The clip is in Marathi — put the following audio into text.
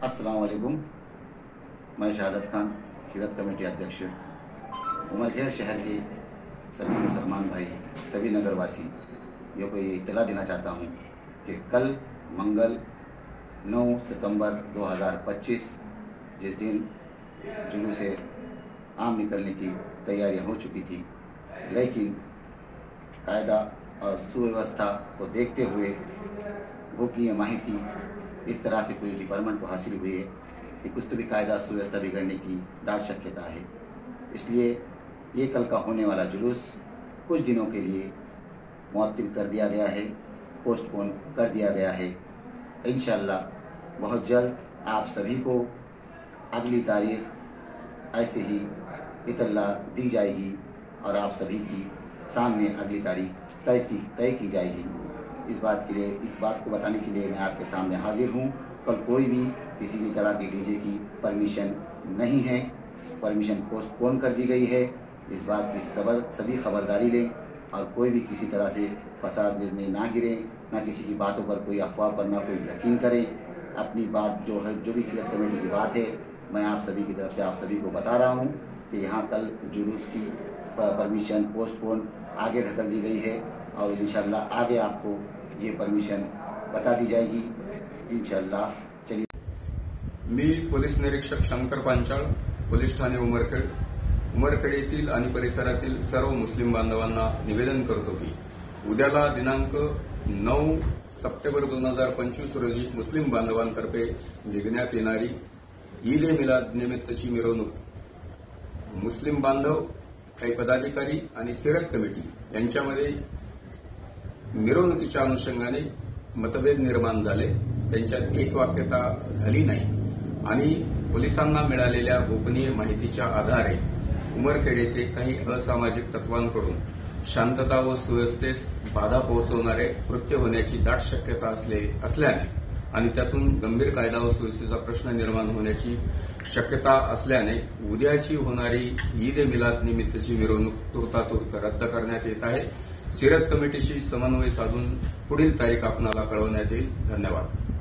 अस्सलाम वालेकुम। मैं शहादत खान, सीरत कमेटी अध्यक्ष, उमरखेड़ शहर के सभी मुसलमान भाई, सभी नगरवासी ये को ये इत्तला देना चाहता हूँ कि कल मंगल 9 सितंबर 2025 जिस दिन जुलूस आम निकलने की तैयारियां हो चुकी थी, लेकिन कायदा और सुव्यवस्था को देखते हुए गोपनीय माहिती इस तरह से पुलिस डिपार्टमेंट को हासिल हुई है कि कुछ तो भी कायदा सुव्यवस्था बिगड़ने की दाट शक्यता है। इसलिए ये कल का होने वाला जुलूस कुछ दिनों के लिए मुअत्तिल कर दिया गया है, पोस्टपोन कर दिया गया है। इंशाअल्लाह बहुत जल्द आप सभी को अगली तारीख ऐसे ही इत्तला दी जाएगी और आप सभी की सामने अगली तारीख तय की जाएगी। इस बात को बताने के लिए मैं आपके सामने हाजिर हूँ। कल कोई भी किसी भी तरह की डीजे की परमिशन नहीं है, परमिशन पोस्टपोन कर दी गई है। इस बात की सभी खबरदारी लें और कोई भी किसी तरह से फसाद में ना गिरे, ना किसी की बातों पर कोई अफवाह पर ना कोई यकीन करें। अपनी बात जो भी सीरत कमेटी की बात है, मैं आप सभी की तरफ से आप सभी को बता रहा हूँ कि यहाँ कल जुलूस की परमिशन पोस्टपोन आगे ढकल दी गई है और इंशाअल्लाह आगे आपको ये परमिशन बता दी जाएगी इंशाअल्लाह। चलिए, मी पोलीस निरीक्षक शंकर पांचाळ, पोलीस ठाणे उमरखेड येथील आणि परिसरातील सर्व मुस्लिम बांधवांना निवेदन करतो की उद्याला दिनांक 9 सप्टेंबर 2025 रोजी मुस्लिम बांधवांतर्फे निघण्यात येणारी ईद ए मिलाद निमित्तची मिरवणूक मुस्लिम बांधव, काही पदाधिकारी आणि सीरत कमिटी यांच्यामध्ये मिरवणुकीच्या अनुषंगाने मतभेद निर्माण झाले। त्यांच्यात एकवाक्यता झाली नाही आणि पोलिसांना मिळालेल्या गोपनीय माहितीच्या आधारे उमरखेड येथे काही असामाजिक तत्वांकडून शांतता व सुव्यवस्थेस बाधा पोहोचवणारे कृत्य होण्याची दाट शक्यता असल्याने आणि त्यातून गंभीर कायदा व सुव्यवस्थेचा प्रश्न निर्माण होण्याची शक्यता असल्याने उद्याची होणारी ईद ए मिलाद निमित्तची मिरवणूक तुर्तातुर्त रद्द करण्यात येत आहे। सीरत कमिटीशी समन्वय साधून पुढील तारीख आपणाला कळवण्यात येईल। धन्यवाद।